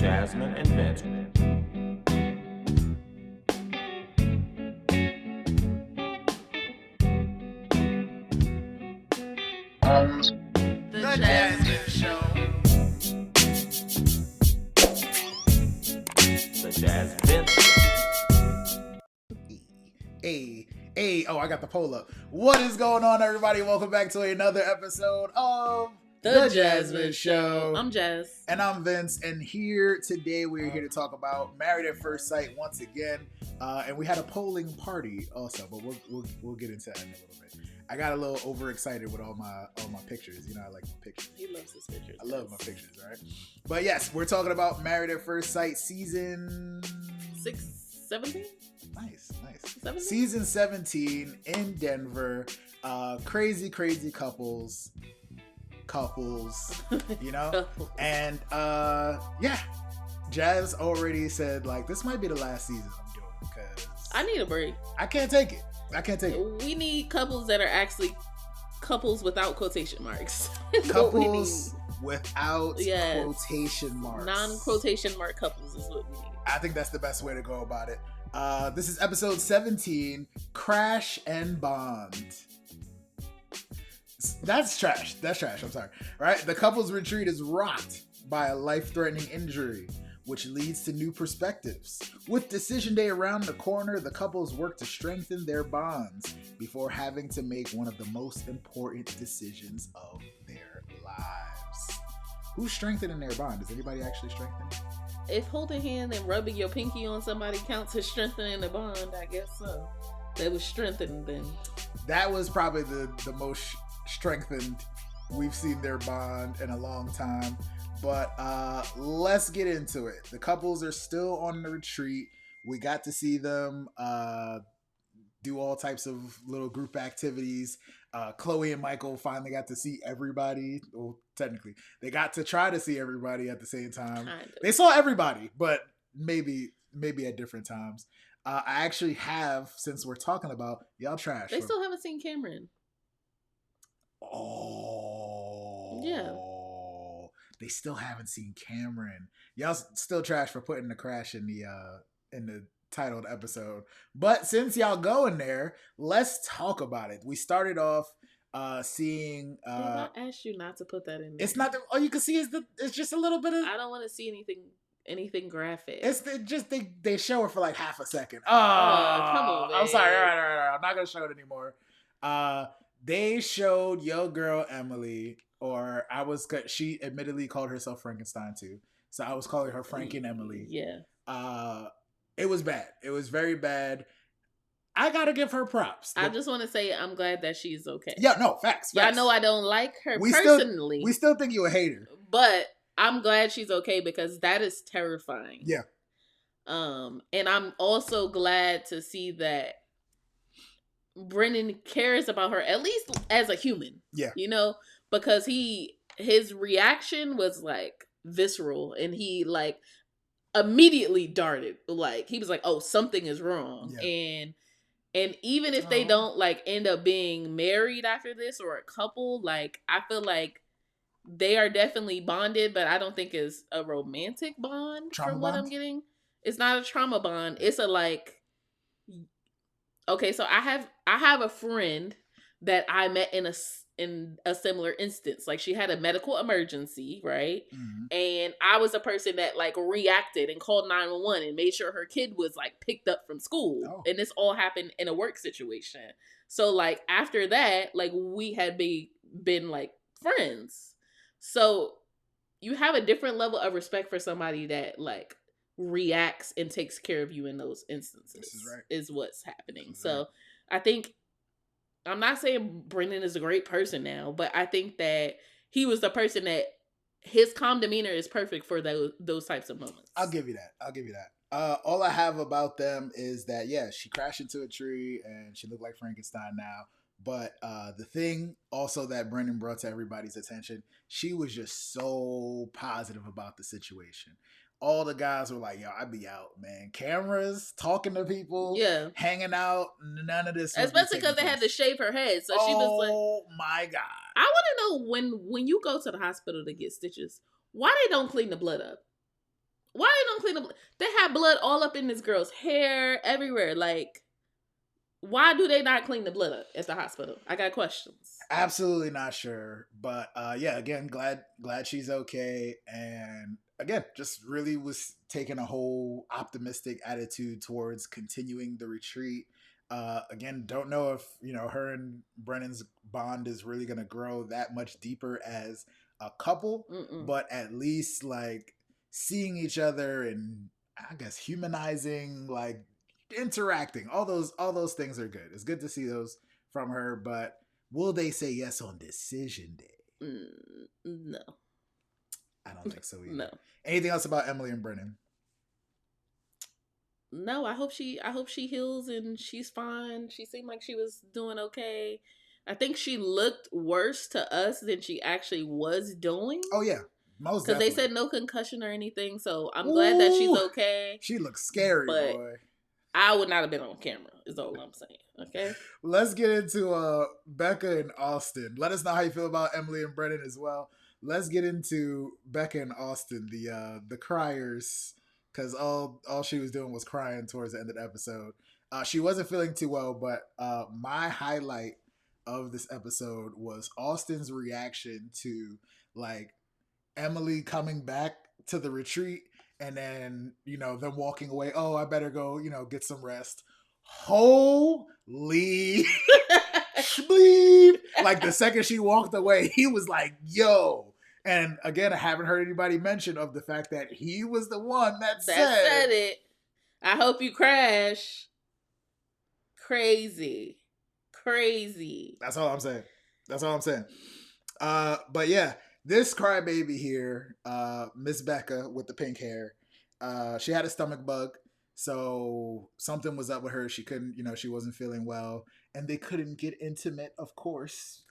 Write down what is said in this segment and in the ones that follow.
Jasmyne and Vince. The Jasmyne Show. The JasVynce. Hey, oh, I got the poll up. What is going on, everybody? Welcome back to another episode of The Jasmyne Show. I'm Jazz. And I'm Vince. And here today, we're here to talk about Married at First Sight once again. And we had a polling party also, but we'll get into that in a little bit. I got a little overexcited with all my pictures. You know, I like my pictures. He loves his pictures. I love my pictures, right? But yes, we're talking about Married at First Sight season 17? Nice. 17? Season 17 in Denver. Crazy couples, you know? And yeah, Jazz already said, like, this might be the last season I'm doing because I need a break. I can't take it. We need couples that are actually couples without quotation marks. Couples without quotation marks. Non-quotation mark couples is what we need. I think that's the best way to go about it. This is episode 17, Crash and Bond. That's trash. I'm sorry. Right? The couple's retreat is rocked by a life-threatening injury, which leads to new perspectives. With decision day around the corner, the couples work to strengthen their bonds before having to make one of the most important decisions of their lives. Who's strengthening their bond? Is anybody actually strengthening? If holding hand and rubbing your pinky on somebody counts as strengthening the bond, I guess so. They was strengthened then. That was probably the most strengthened we've seen their bond in a long time. But let's get into it. The couples are still on the retreat. We got to see them do all types of little group activities. Chloe and Michael finally got to see everybody. Well, technically, they got to try to see everybody at the same time. Kind of. They saw everybody, but maybe at different times. I actually have, since we're talking about y'all trash. They still haven't seen Cameron. Oh. Yeah. They still haven't seen Cameron. Y'all still trash for putting the crash in the titled episode. But since y'all going there, let's talk about it. We started off seeing. I asked you not to put that in there. It's not. All you can see is it's just a little bit of. I don't want to see anything graphic. It's they show it for like half a second. Oh, come on, man. I'm sorry. All right. I'm not gonna show it anymore. They showed your girl Emily. Or she admittedly called herself Frankenstein too. So I was calling her Frank and Emily. Yeah. It was bad. It was very bad. I gotta give her props. I just want to say I'm glad that she's okay. Yeah, no, facts. I know I don't like her personally. We still think you a hater. But I'm glad she's okay because that is terrifying. Yeah. And I'm also glad to see that Brennan cares about her, at least as a human. Yeah. You know? Because his reaction was like visceral and he like immediately darted. Like he was like, oh, something is wrong. Yeah. And even if they don't like end up being married after this or a couple, like I feel like they are definitely bonded, but I don't think it's a romantic bond from what I'm getting. It's not a trauma bond. It's a like, okay, so I have a friend that I met in a similar instance. Like she had a medical emergency, right? Mm-hmm. And I was a person that like reacted and called 911 and made sure her kid was like picked up from school. Oh. And this all happened in a work situation. So like after that, like we had been like friends. So you have a different level of respect for somebody that like reacts and takes care of you in those instances. This is right. Is what's happening. So right. I think I'm not saying Brennan is a great person now, but I think that he was the person that his calm demeanor is perfect for those types of moments. I'll give you that. All I have about them is that, yeah, she crashed into a tree and she looked like Frankenstein now. But the thing also that Brennan brought to everybody's attention, she was just so positive about the situation. All the guys were like, yo, I'd be out, man. Cameras, talking to people, hanging out, none of this. Especially because they had to shave her head. So she was like, oh my God. I want to know when you go to the hospital to get stitches, why they don't clean the blood up? them clean the. They had blood all up in this girl's hair, everywhere. Like, why do they not clean the blood up at the hospital? I got questions. Absolutely not sure, but yeah, again, glad she's okay, and again, just really was taking a whole optimistic attitude towards continuing the retreat. Again, don't know if her and Brennan's bond is really going to grow that much deeper as a couple, but at least like seeing each other and I guess humanizing, like interacting, all those things are good. It's good to see those from her, but will they say yes on decision day? No, I don't think so either. No. Anything else about Emily and Brennan? No, I hope she heals and she's fine. She seemed like she was doing okay. I think she looked worse to us than she actually was doing. Oh yeah, most definitely. Because they said no concussion or anything, so I'm glad that she's okay. She looks scary, but boy. I would not have been on camera, is all I'm saying. Okay? Let's get into Becca and Austin. Let us know how you feel about Emily and Brennan as well. Let's get into Becca and Austin, the criers, because all she was doing was crying towards the end of the episode. She wasn't feeling too well, but my highlight of this episode was Austin's reaction to like Emily coming back to the retreat and then them walking away. Oh, I better go get some rest. Holy bleep. Like the second she walked away, he was like, yo. And again, I haven't heard anybody mention of the fact that he was the one that said it. I hope you crash. Crazy. That's all I'm saying. But yeah, this crybaby here, Miss Becca with the pink hair, she had a stomach bug. So something was up with her. She couldn't, she wasn't feeling well, and they couldn't get intimate, of course.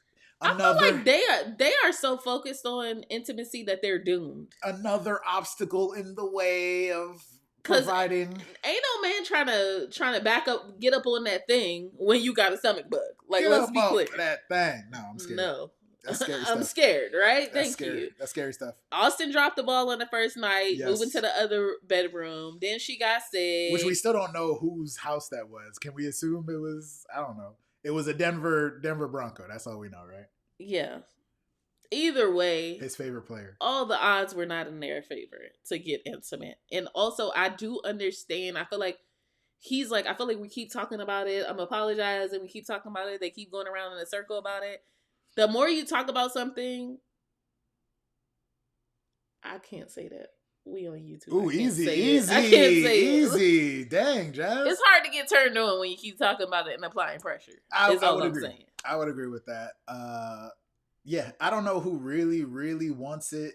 I feel like they are so focused on intimacy that they're doomed. Another obstacle in the way of providing. Ain't no man trying to back up, get up on that thing when you got a stomach bug. Like, let's be clear. That thing. No, I'm scared. No. That's scary stuff. I'm scared, right? That's Thank you. That's scary stuff. Austin dropped the ball on the first night, yes. moving to the other bedroom. Then she got sick. Which we still don't know whose house that was. Can we assume it was, I don't know. It was a Denver Bronco. That's all we know, right? Yeah. Either way. His favorite player. All the odds were not in their favor to get intimate. And also, I do understand. I feel like I feel like we keep talking about it. I'm apologizing. We keep talking about it. They keep going around in a circle about it. The more you talk about something, I can't say that. We on YouTube. Ooh, easy. I can't say easy. Dang, Jazz. It's hard to get turned on when you keep talking about it and applying pressure. I would agree. Saying. I would agree with that. Yeah, I don't know who really, really wants it.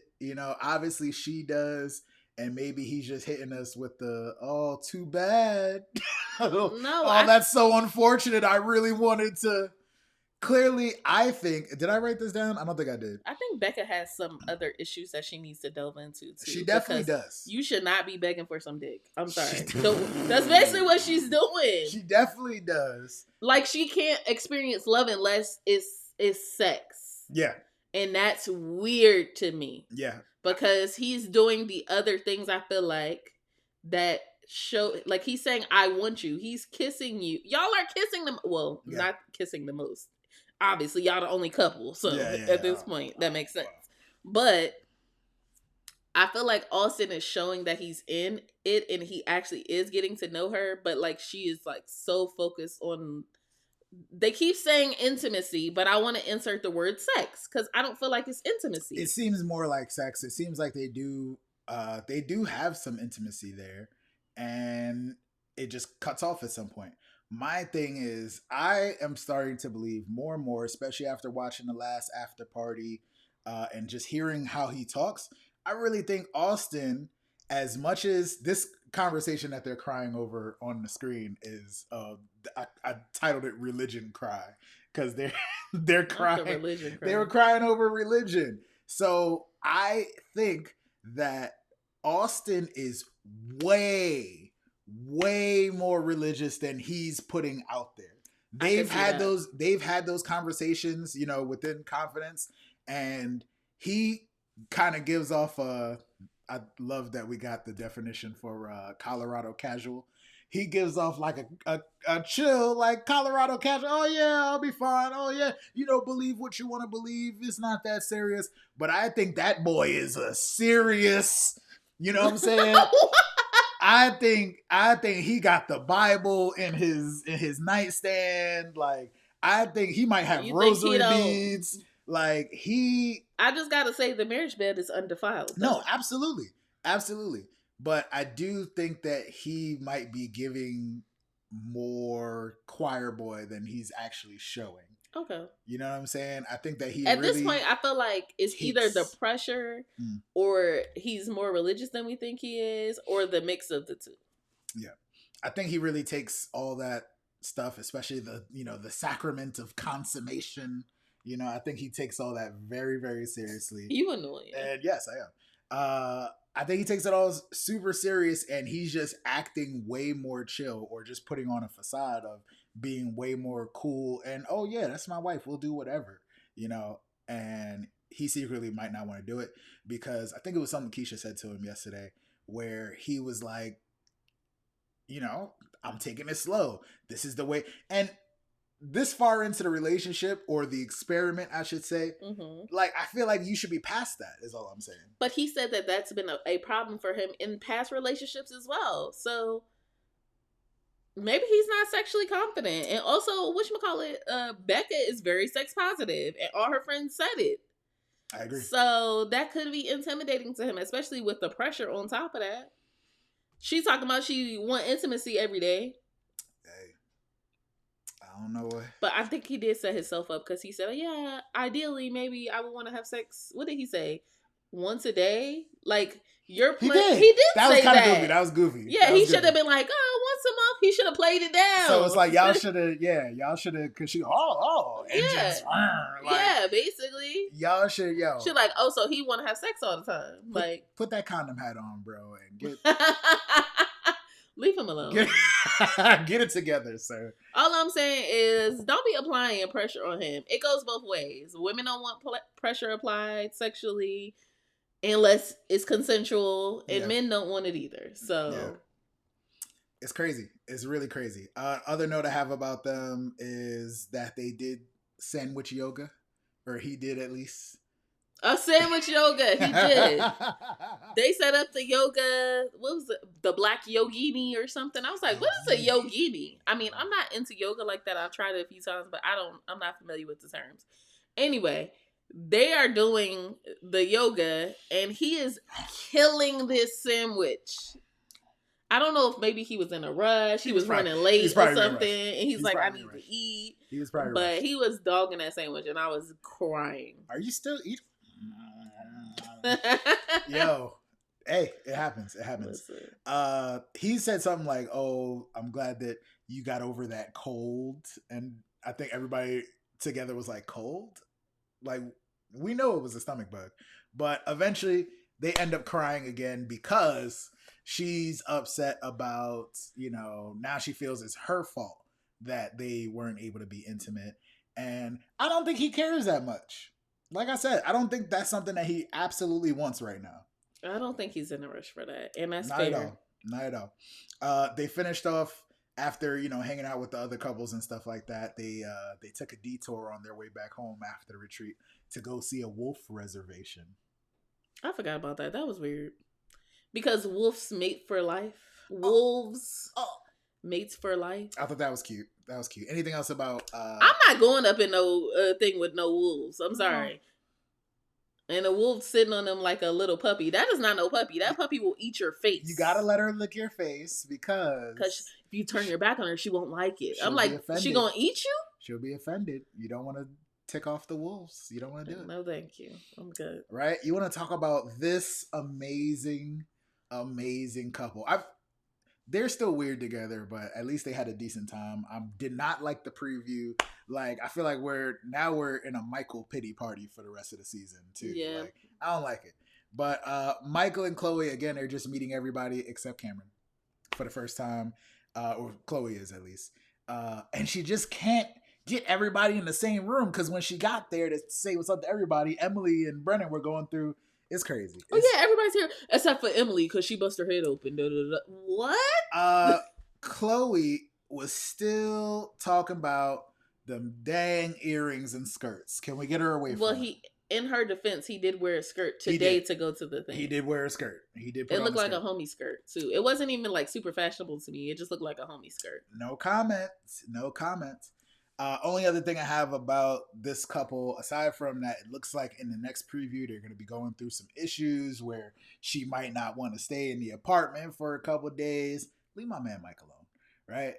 Obviously she does. And maybe he's just hitting us with the, oh, too bad. That's so unfortunate. I really wanted to. Clearly, I think, did I write this down? I don't think I did. I think Becca has some other issues that she needs to delve into, too. She definitely does. You should not be begging for some dick. I'm sorry. That's basically what she's doing. She definitely does. Like, she can't experience love unless it's sex. Yeah. And that's weird to me. Yeah. Because he's doing the other things, I feel like, that show, like he's saying, I want you. He's kissing you. Y'all are kissing them. Well, not kissing the most. Obviously, y'all the only couple. So at this point, that makes sense. But I feel like Austin is showing that he's in it and he actually is getting to know her. But like, she is like so focused on, they keep saying intimacy, but I want to insert the word sex because I don't feel like it's intimacy. It seems more like sex. It seems like they do have some intimacy there, and it just cuts off at some point. My thing is, I am starting to believe more and more, especially after watching the last after party and just hearing how he talks. I really think Austin, as much as this conversation that they're crying over on the screen is, I titled it "Religion Cry" because they're crying. They were crying over religion. So I think that Austin is way more religious than he's putting out there. They've had those conversations, within confidence, and he kind of gives off I love that we got the definition for Colorado casual. He gives off like a chill, like Colorado casual. Oh yeah, I'll be fine. Oh yeah, believe what you want to believe. It's not that serious. But I think that boy is a serious. You know what I'm saying? I think he got the Bible in his nightstand. Like I think he might have rosary beads. Like I just gotta say the marriage bed is undefiled. Though. No, absolutely. But I do think that he might be giving more choir boy than he's actually showing. Okay. You know what I'm saying? I think that he at this point, I feel like it's either the pressure or he's more religious than we think he is, or the mix of the two. Yeah. I think he really takes all that stuff, especially the sacrament of consummation. I think he takes all that very, very seriously. You annoying. And yes, I am. I think he takes it all super serious, and he's just acting way more chill, or just putting on a facade of being way more cool. And oh yeah, that's my wife. We'll do whatever, And he secretly might not want to do it, because I think it was something Keisha said to him yesterday, where he was like, I'm taking it slow. This is the way. And this far into the relationship, or the experiment, I should say, like, I feel like you should be past that, is all I'm saying. But he said that that's been a problem for him in past relationships as well. So maybe he's not sexually confident. And also, whatchamacallit, Becca is very sex positive, and all her friends said it. I agree. So that could be intimidating to him, especially with the pressure on top of that. She's talking about she want intimacy every day. I don't know what. But I think he did set himself up, because he said, yeah, ideally, maybe I would want to have sex. What did he say? Once a day? Like, your plan. He did that say was kind of that. goofy. That was goofy. Yeah, he should have been like, once a month. He should have played it down. So it's like, y'all should have, because she, engines. Yeah, basically. Y'all should, She's like, so he want to have sex all the time. Put that condom hat on, bro, and get... Leave him alone. Get it together, sir. All I'm saying is, don't be applying pressure on him. It goes both ways. Women don't want pressure applied sexually unless it's consensual, and men don't want it either. So it's crazy. It's really crazy. Other note I have about them is that they did sandwich yoga, or he did at least. A sandwich yoga, he did. They set up the yoga. What was it? The black yogini or something? I was like, what is a yogini? I mean, I'm not into yoga like that. I've tried it a few times, but I'm not familiar with the terms. Anyway, they are doing the yoga, and he is killing this sandwich. I don't know if maybe he was in a rush. He was running late or something, and he's like, I need to eat. He was probably But he was dogging that sandwich, and I was crying. Are you still eating? Yo, hey, it happens. He said something like, I'm glad that you got over that cold. And I think everybody together was like, cold? Like, we know it was a stomach bug. But eventually they end up crying again, because she's upset about, now she feels it's her fault that they weren't able to be intimate. And I don't think he cares that much. Like I said, I don't think that's something that he absolutely wants right now. I don't think he's in a rush for that. And that's Not fair. Not at all. They finished off after, hanging out with the other couples and stuff like that. They took a detour on their way back home after the retreat to go see a wolf reservation. I forgot about that. That was weird. Because wolves mate for life. Wolves mates for life. I thought that was cute. Anything else about... I'm not going up in no thing with no wolves. I'm sorry. And a wolf sitting on them like a little puppy. That is not no puppy. That puppy will eat your face. You gotta let her lick your face, because if you turn your back on her, she won't like it. I'm like, she gonna eat you? She'll be offended. You don't want to tick off the wolves. You don't want to do it. No, thank you. I'm good. Right? You want to talk about this amazing couple. They're still weird together, but at least they had a decent time. I did not like the preview. Like, I feel like we're in a Michael pity party for the rest of the season too. Yeah. Like, I don't like it. But Michael and Chloe, again, they're just meeting everybody except Cameron for the first time, or Chloe is at least. And she just can't get everybody in the same room, because when she got there to say what's up to everybody, Emily and Brennan were going through It's crazy. Oh yeah, everybody's here except for Emily because she bust her head open. Da, da, da. What? Chloe was still talking about them dang earrings and skirts. Can we get her away Well, from it? in her defense, he did wear a skirt today to go to the thing. He did wear a skirt. He did put it on looked a like skirt. a homie skirt too. It wasn't even like super fashionable to me. It just looked like a homie skirt. No comments. No comments. Only other thing I have about this couple, aside from that, it looks like in the next preview they're going to be going through some issues where she might not want to stay in the apartment for a couple days. Leave my man Mike alone, right?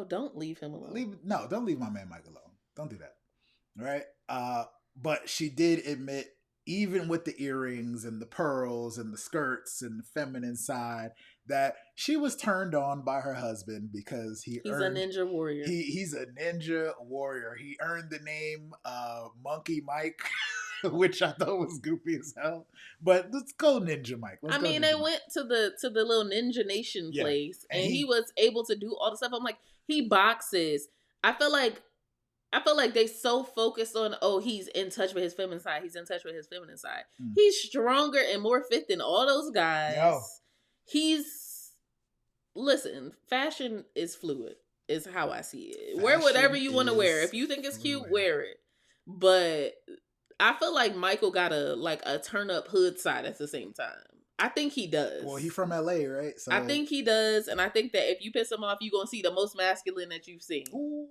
Don't leave him alone. Don't leave my man Mike alone. Don't do that, right? But she did admit, even with the earrings and the pearls and the skirts and the feminine side, that she was turned on by her husband because he's a ninja warrior. He's a ninja warrior. He earned the name Monkey Mike, which I thought was goofy as hell. But let's go Ninja Mike. They went to the little Ninja Nation place, and he was able to do all the stuff. I'm like, he boxes. I feel like they so focused on, he's in touch with his feminine side. He's in touch with his feminine side. He's stronger and more fit than all those guys. Yo. Listen, fashion is fluid, is how I see it. Fashion, wear whatever you want to wear. If you think it's cute, wear it. But I feel like Michael got a turn up hood side at the same time. I think he does. Well, he's from LA, right? So I think he does, and I think that if you piss him off, you're gonna see the most masculine that you've seen. Ooh.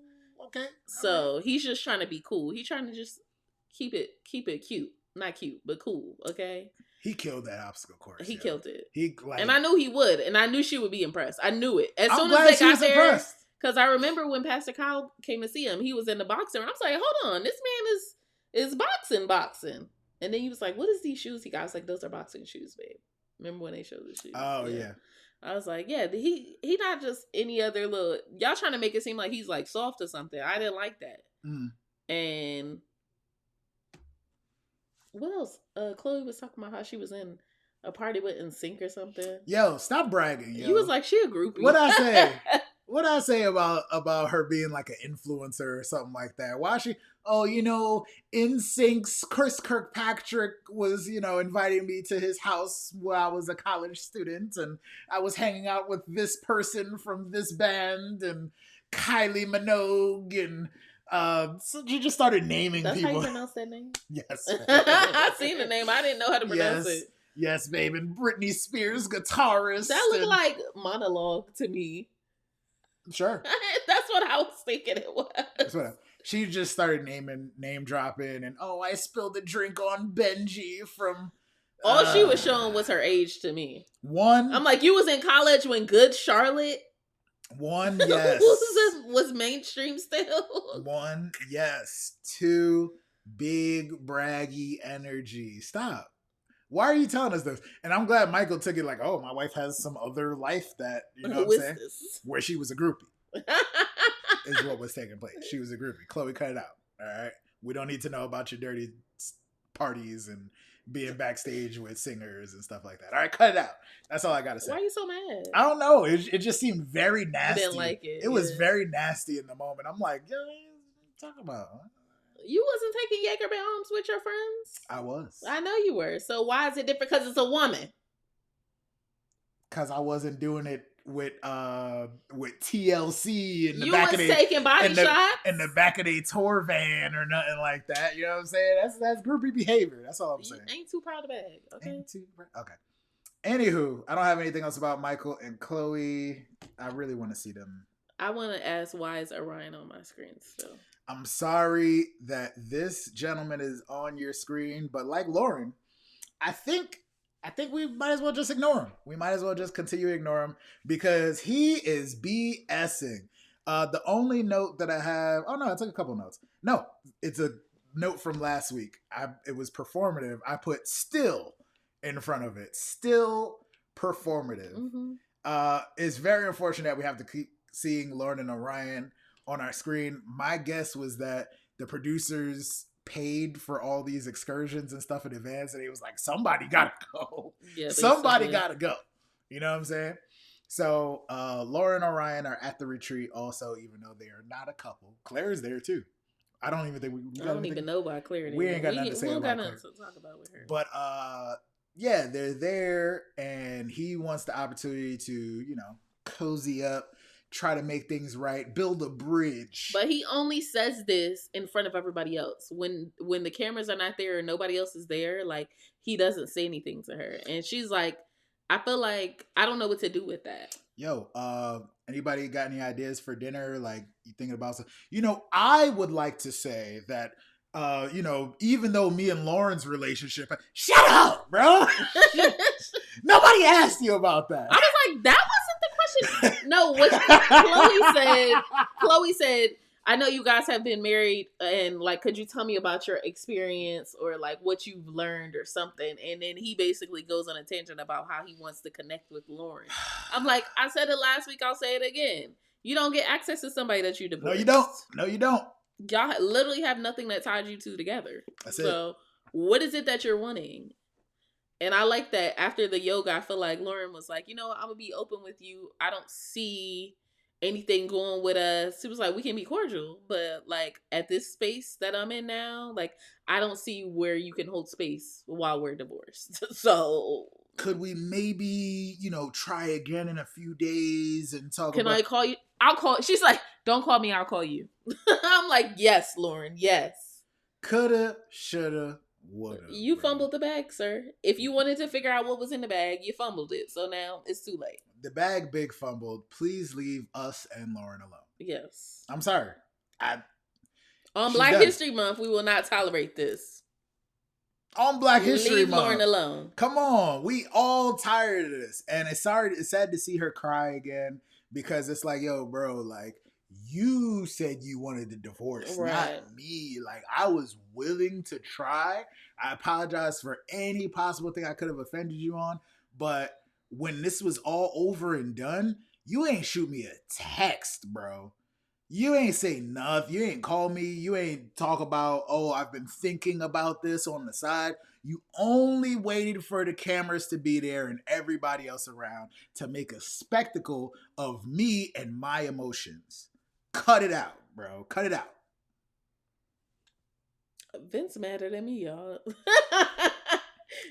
Okay. So he's just trying to be cool. He's trying to just keep it cute. Not cute, but cool. Okay. He killed that obstacle course. He killed it. And I knew he would, and I knew she would be impressed. I knew it. As soon as they got there, because I remember when Pastor Kyle came to see him, he was in the boxing. I was like, hold on, this man is boxing. And then he was like, what is these shoes he got? I was like, those are boxing shoes, babe. Remember when they showed the shoes? Oh yeah. I was like, yeah, he not just any other little. Y'all trying to make it seem like he's like soft or something. I didn't like that. And what else? Chloe was talking about how she was in a party with NSYNC or something. Yo, stop bragging. Yo. You was like, she a groupie. What I say? What I say about her being like an influencer or something like that? Why she? Oh, NSYNC's Chris Kirkpatrick was, inviting me to his house while I was a college student, and I was hanging out with this person from this band and Kylie Minogue, and so you just started naming people. That's how you pronounce that name? Yes. I seen the name. I didn't know how to pronounce it. Yes, babe. And Britney Spears, guitarist. That looked like monologue to me. Sure. That's what I was thinking it was. That's what she just started name dropping, and I spilled the drink on Benji from. All she was showing was her age to me. One, I'm like, you was in college when Good Charlotte. One, yes. was mainstream still. One, yes. Two, big braggy energy. Stop. Why are you telling us this? And I'm glad Michael took it like, my wife has some other life that, what I'm saying? Where she was a groupie. Is what was taking place. She was a groupie. Chloe, cut it out. All right? We don't need to know about your dirty parties and being backstage with singers and stuff like that. All right, cut it out. That's all I got to say. Why are you so mad? I don't know. It just seemed very nasty. I didn't like it. It was very nasty in the moment. I'm like, yo, what are you talking about? You wasn't taking Jaeger bombs with your friends? I was. I know you were. So why is it different? Because it's a woman. Because I wasn't doing it with TLC in the you back of taking body shots in the back of their tour van or nothing like that. You know what I'm saying? That's groupie behavior. That's all I'm saying. You ain't too proud of bag. Okay. Okay. Anywho, I don't have anything else about Michael and Chloe. I really want to see them. I want to ask, why is Orion on my screen still? I'm sorry that this gentleman is on your screen, but like Lauren, I think we might as well just ignore him. We might as well just continue to ignore him because he is BSing. The only note that I have, I took a couple notes. No, it's a note from last week. It was performative. I put still in front of it. Still performative. Mm-hmm. It's very unfortunate that we have to keep seeing Lauren and Orion on our screen. My guess was that the producers paid for all these excursions and stuff in advance, and it was like, somebody gotta go. Yeah, somebody gotta go. You know what I'm saying? So Laura and Orion are at the retreat also, even though they are not a couple. Claire is there too. I don't even think I don't even know about Clarity. We ain't got nothing to say about Clarity. Clarity. To talk about with her. But yeah, they're there, and he wants the opportunity to, you know, cozy up, try to make things right, build a bridge. But he only says this in front of everybody else. When the cameras are not there and nobody else is there, like, he doesn't say anything to her. And she's like, I feel like I don't know what to do with that. Yo, anybody got any ideas for dinner? Like, you thinking about some? You know, I would like to say that, you know, even though me and Lauren's relationship, shut up, bro. Nobody asked you about that. I was like, that wasn't the question. No, what Chloe said, I know you guys have been married, and like, could you tell me about your experience or like what you've learned or something? And then he basically goes on a tangent about how he wants to connect with Lauren. I'm like, I said it last week, I'll say it again. You don't get access to somebody that you divorced. No, you don't. No, you don't. Y'all literally have nothing that ties you two together. That's it. So what is it that you're wanting? And I like that after the yoga, I feel like Lauren was like, you know, I'm going to be open with you. I don't see anything going with us. She was like, we can be cordial, but like at this space that I'm in now, like I don't see where you can hold space while we're divorced. So could we maybe, you know, try again in a few days and talk can about... I call you? I'll call. She's like, don't call me. I'll call you. I'm like, yes, Lauren. Yes. Coulda, shoulda, woulda. You bro. fumbled the bag, sir. If you wanted to figure out what was in the bag, you fumbled it. So now it's too late. The bag big fumbled. Please leave us and Lauren alone. Yes. I'm sorry. On Black History Month, we will not tolerate this. On Black History Leave Month. Lauren alone. Come on. We all tired of this. And it's sad to see her cry again, because it's like, yo, bro, like, you said you wanted the divorce, right. Not me. Like, I was willing to try. I apologize for any possible thing I could have offended you on. But when this was all over and done, you ain't shoot me a text, bro. You ain't say nothing. You ain't call me. You ain't talk about, oh, I've been thinking about this on the side. You only waited for the cameras to be there and everybody else around to make a spectacle of me and my emotions. Cut it out, bro. Cut it out. Vince madder than me, y'all.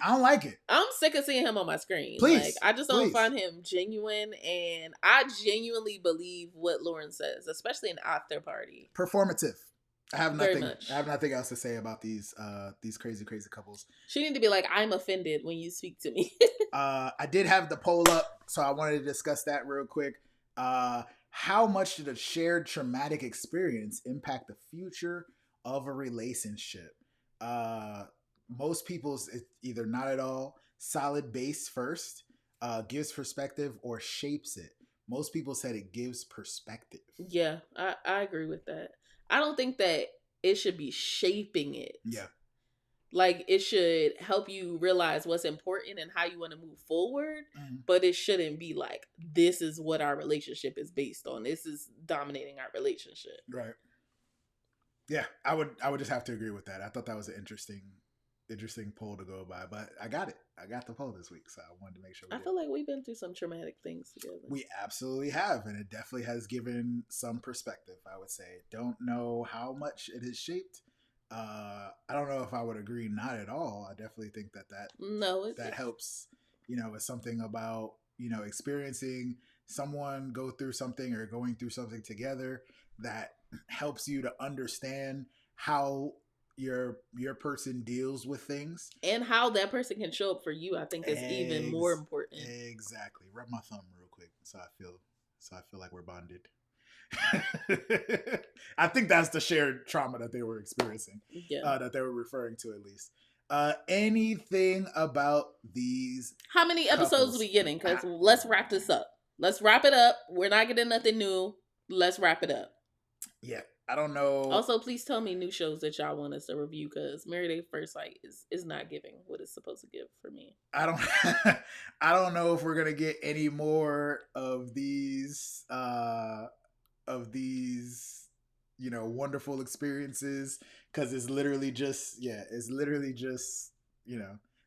I don't like it. I'm sick of seeing him on my screen. Please. Like, I just don't find him genuine, and I genuinely believe what Lauren says, especially in After Party. Performative. I have nothing. Very much. I have nothing else to say about these crazy couples. She need to be like, I'm offended when you speak to me. I did have the poll up, so I wanted to discuss that real quick. How much did a shared traumatic experience impact the future of a relationship? Most people's either not at all, solid base first, gives perspective, or shapes it. Most people said it gives perspective. Yeah, I agree with that. I don't think that it should be shaping it. Yeah. Like, it should help you realize what's important and how you want to move forward. Mm-hmm. But it shouldn't be like, this is what our relationship is based on. This is dominating our relationship. Right. Yeah, I would just have to agree with that. I thought that was an interesting poll to go by, but I got it. I got the poll this week, so I wanted to make sure. I feel like we've been through some traumatic things together. We absolutely have, and it definitely has given some perspective, I would say. Don't know how much it has shaped. I don't know if I would agree not at all. I definitely think that helps, it's something about, experiencing someone go through something or going through something together that helps you to understand how your person deals with things and how that person can show up for you. I think is even more important. Exactly. Rub my thumb real quick so I feel like we're bonded. I think that's the shared trauma that they were experiencing. Yeah. That they were referring to, at least. Anything about these? How many episodes are we getting? Because let's wrap this up. Let's wrap it up. We're not getting nothing new. Let's wrap it up. Yeah. I don't know. Also, please tell me new shows that y'all want us to review, because Married at First Sight is not giving what it's supposed to give for me. I don't know if we're gonna get any more of these wonderful experiences, because it's literally just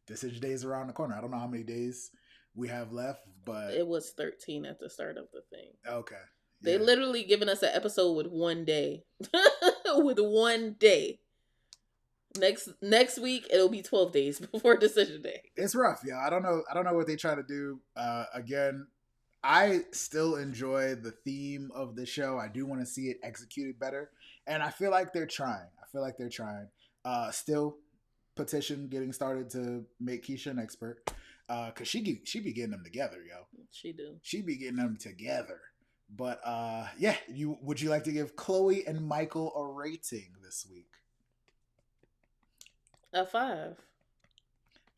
Decision Day is around the corner. I don't know how many days we have left, but it was 13 at the start of the thing. Okay. They literally giving us an episode with 1 day. With 1 day. Next week it'll be 12 days before decision day. It's rough, yeah. I don't know what they try to do. Again, I still enjoy the theme of the show. I do want to see it executed better, and I feel like they're trying. Still, petition getting started to make Keisha an expert, cause she be getting them together, yo. She be getting them together. But yeah, would you like to give Chloe and Michael a rating this week? A 5.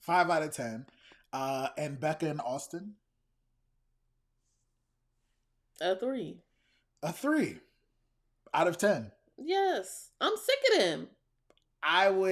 5 out of 10. And Becca and Austin? A 3. A 3 out of 10. Yes. I'm sick of them.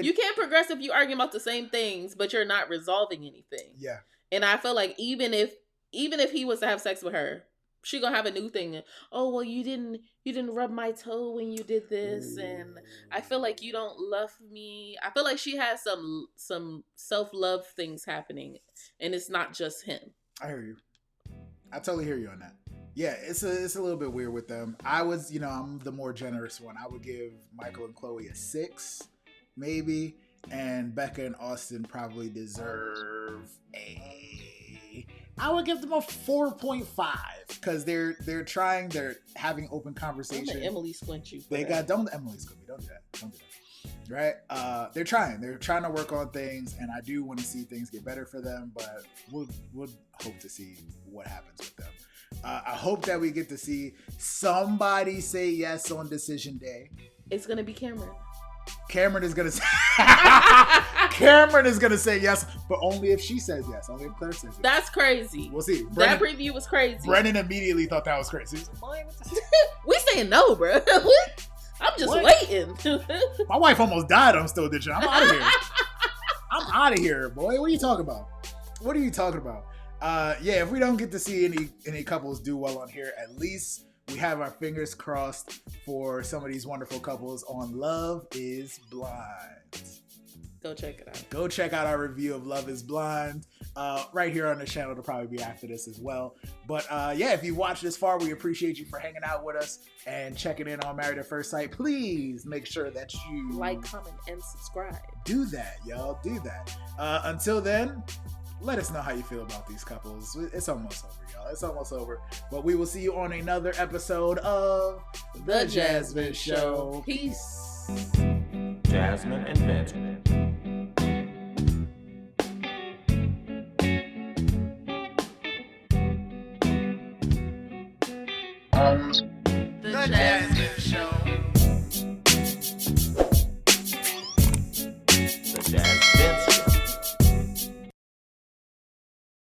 You can't progress if you argue about the same things, but you're not resolving anything. Yeah. And I feel like even if he was to have sex with her, she gonna have a new thing. Oh, well, you didn't rub my toe when you did this, and I feel like you don't love me. I feel like she has some self-love things happening, and it's not just him. I hear you. I totally hear you on that. Yeah, it's a little bit weird with them. I'm the more generous one. I would give Michael and Chloe a 6, maybe, and Becca and Austin probably deserve I would give them a 4.5 because they're trying. They're having open conversation. Don't let Emily squint you. Don't Emily squint me. Don't do that. Right? They're trying. They're trying to work on things, and I do want to see things get better for them. But we'll hope to see what happens with them. I hope that we get to see somebody say yes on decision day. It's gonna be Cameron. Cameron is gonna say yes, but only if she says yes. Only if Claire says yes. That's crazy. We'll see. That preview was crazy. Brennan immediately thought that was crazy. We saying no, bro. I'm just waiting. My wife almost died. I'm still ditching. I'm out of here. I'm out of here, boy. What are you talking about? Yeah, if we don't get to see any couples do well on here, at least we have our fingers crossed for some of these wonderful couples on Love is Blind. Go check it out. Go check out our review of Love is Blind. Right here on the channel. It'll probably be after this as well. But yeah, if you watched this far, we appreciate you for hanging out with us and checking in on Married at First Sight. Please make sure that you like, comment, and subscribe. Do that, y'all. Do that. Until then, let us know how you feel about these couples. It's almost over, y'all. It's almost over. But we will see you on another episode of The JasVynce Show. Peace. Jasmyne and Vince. The JasVynce